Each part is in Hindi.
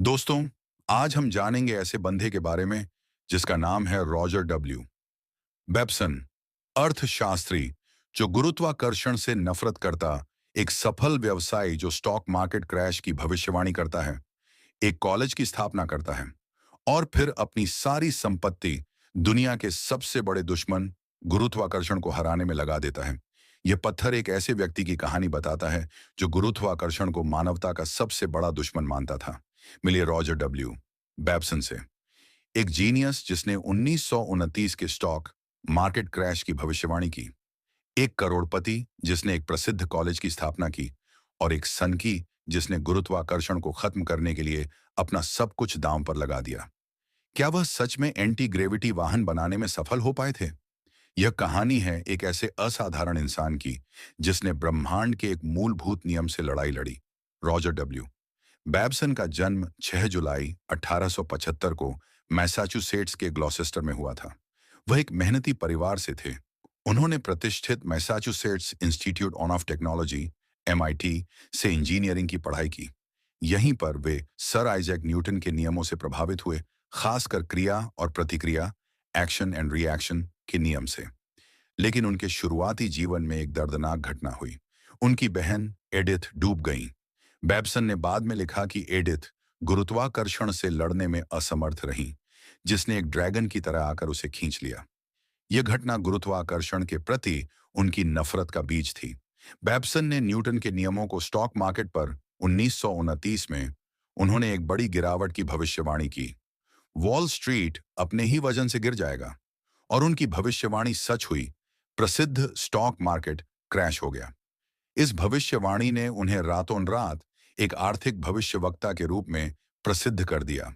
दोस्तों, आज हम जानेंगे ऐसे बंदे के बारे में जिसका नाम है रॉजर डब्ल्यू बेब्सन, अर्थशास्त्री जो गुरुत्वाकर्षण से नफरत करता, एक सफल व्यवसायी जो स्टॉक मार्केट क्रैश की भविष्यवाणी करता है, एक कॉलेज की स्थापना करता है और फिर अपनी सारी संपत्ति दुनिया के सबसे बड़े दुश्मन गुरुत्वाकर्षण को हराने में लगा देता है। यह पत्थर एक ऐसे व्यक्ति की कहानी बताता है जो गुरुत्वाकर्षण को मानवता का सबसे बड़ा दुश्मन मानता था। मिलिए रॉजर डब्ल्यू बेब्सन से, एक जीनियस जिसने 1929 के स्टॉक मार्केट क्रैश की भविष्यवाणी की, एक करोड़पति जिसने एक प्रसिद्ध कॉलेज की स्थापना की और एक सनकी जिसने गुरुत्वाकर्षण को खत्म करने के लिए अपना सब कुछ दांव पर लगा दिया। क्या वह सच में एंटी ग्रेविटी वाहन बनाने में सफल हो पाए थे? यह कहानी है एक ऐसे असाधारण इंसान की जिसने ब्रह्मांड के एक मूलभूत नियम से लड़ाई लड़ी। रॉजर डब्ल्यू बेब्सन का जन्म 6 जुलाई 1875 को मैसाचुसेट्स के ग्लॉसेस्टर में हुआ था। वह एक मेहनती परिवार से थे। उन्होंने प्रतिष्ठित Massachusetts institute of technology (MIT) से इंजीनियरिंग की पढ़ाई की। यहीं पर वे सर आइजैक न्यूटन के नियमों से प्रभावित हुए, खासकर क्रिया और प्रतिक्रिया (एक्शन एंड रिएक्शन) के नियम से। लेकिन उनके शुरुआती जीवन में एक दर्दनाक घटना हुई। उनकी बहन एडिथ डूब गईं। बेब्सन ने बाद में लिखा कि एडिथ गुरुत्वाकर्षण से लड़ने में असमर्थ रहीं, जिसने एक ड्रैगन की तरह आकर उसे खींच लिया। यह घटना गुरुत्वाकर्षण के प्रति उनकी नफरत का बीज थी। बेब्सन ने न्यूटन के नियमों को स्टॉक मार्केट पर 1929 में उन्होंने एक बड़ी गिरावट की भविष्यवाणी की। वॉल स्ट्रीट अपने ही वजन से गिर जाएगा, और उनकी भविष्यवाणी सच हुई। प्रसिद्ध स्टॉक मार्केट क्रैश हो गया। इस भविष्यवाणी ने उन्हें रातों रात एक आर्थिक भविष्यवक्ता के रूप में प्रसिद्ध कर दिया।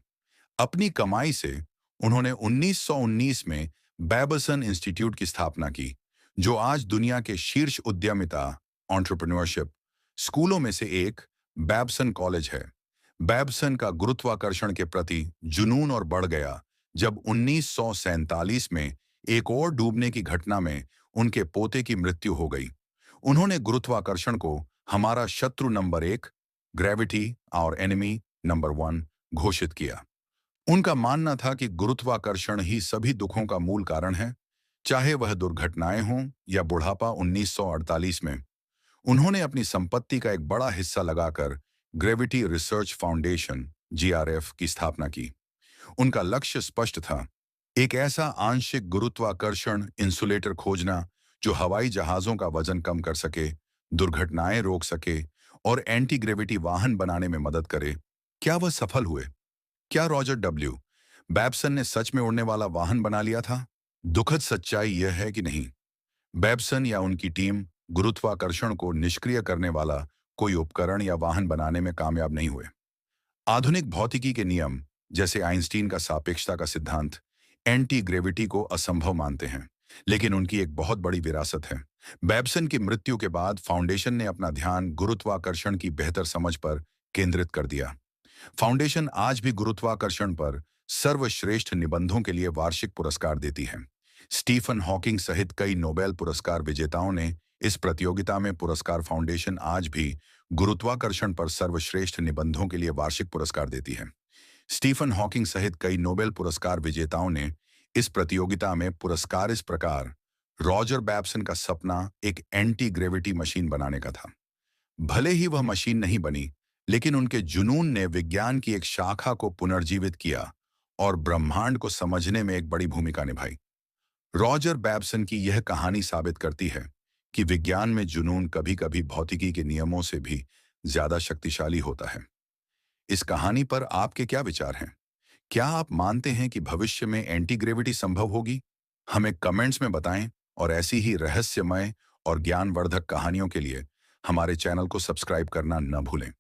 अपनी कमाई से उन्होंने 1919 में बेब्सन इंस्टीट्यूट की स्थापना की, जो आज दुनिया के शीर्ष उद्यमिता एंटरप्रेन्योरशिप स्कूलों में से एक बेब्सन कॉलेज है। बेब्सन का गुरुत्वाकर्षण के प्रति जुनून और बढ़ गया जब 1947 में एक और डूबने की घटना में उनके पोते की मृत्यु हो गई। उन्होंने गुरुत्वाकर्षण को हमारा शत्रु नंबर 1, ग्रेविटी और एनिमी नंबर 1 घोषित किया। उनका मानना था कि गुरुत्वाकर्षण ही सभी दुखों का मूल कारण है, चाहे वह दुर्घटनाएं हों या बुढ़ापा। 1948 में उन्होंने अपनी संपत्ति का एक बड़ा हिस्सा लगाकर ग्रेविटी रिसर्च फाउंडेशन (GRF) की स्थापना की। उनका लक्ष्य स्पष्ट था, एक ऐसा आंशिक गुरुत्वाकर्षण इंसुलेटर खोजना जो हवाई जहाजों का वजन कम कर सके, दुर्घटनाएं रोक सके और एंटी ग्रेविटी वाहन बनाने में मदद करे। क्या वह सफल हुए? क्या रॉजर डब्ल्यू बेब्सन ने सच में उड़ने वाला वाहन बना लिया था? दुखद सच्चाई यह है कि नहीं। बेब्सन या उनकी टीम गुरुत्वाकर्षण को निष्क्रिय करने वाला कोई उपकरण या वाहन बनाने में कामयाब नहीं हुए। आधुनिक भौतिकी के नियम, जैसे आइंस्टीन का सापेक्षता का सिद्धांत, एंटी ग्रेविटी को असंभव मानते हैं, लेकिन उनकी एक बहुत बड़ी विरासत है। बेब्सन की मृत्यु के बाद फाउंडेशन ने अपना ध्यान गुरुत्वाकर्षण की बेहतर समझ पर केंद्रित कर दिया। फाउंडेशन आज भी गुरुत्वाकर्षण पर सर्वश्रेष्ठ निबंधों के लिए वार्षिक पुरस्कार देती है। स्टीफन हॉकिंग सहित कई नोबेल पुरस्कार विजेताओं ने इस प्रतियोगिता में पुरस्कार। फाउंडेशन आज भी गुरुत्वाकर्षण पर सर्वश्रेष्ठ निबंधों के लिए वार्षिक पुरस्कार देती है। स्टीफन हॉकिंग सहित कई नोबेल पुरस्कार विजेताओं ने इस प्रतियोगिता में पुरस्कार। इस प्रकार रॉजर बेब्सन का सपना एक एंटी ग्रेविटी मशीन बनाने का था। भले ही वह मशीन नहीं बनी, लेकिन उनके जुनून ने विज्ञान की एक शाखा को पुनर्जीवित किया और ब्रह्मांड को समझने में एक बड़ी भूमिका निभाई। रॉजर बेब्सन की यह कहानी साबित करती है कि विज्ञान में जुनून कभी-कभी भौतिकी के नियमों से भी ज्यादा शक्तिशाली होता है। इस कहानी पर आपके क्या विचार हैं? क्या आप मानते हैं कि भविष्य में एंटी ग्रेविटी संभव होगी? हमें कमेंट्स में बताएं और ऐसी ही रहस्यमय और ज्ञानवर्धक कहानियों के लिए हमारे चैनल को सब्सक्राइब करना न भूलें।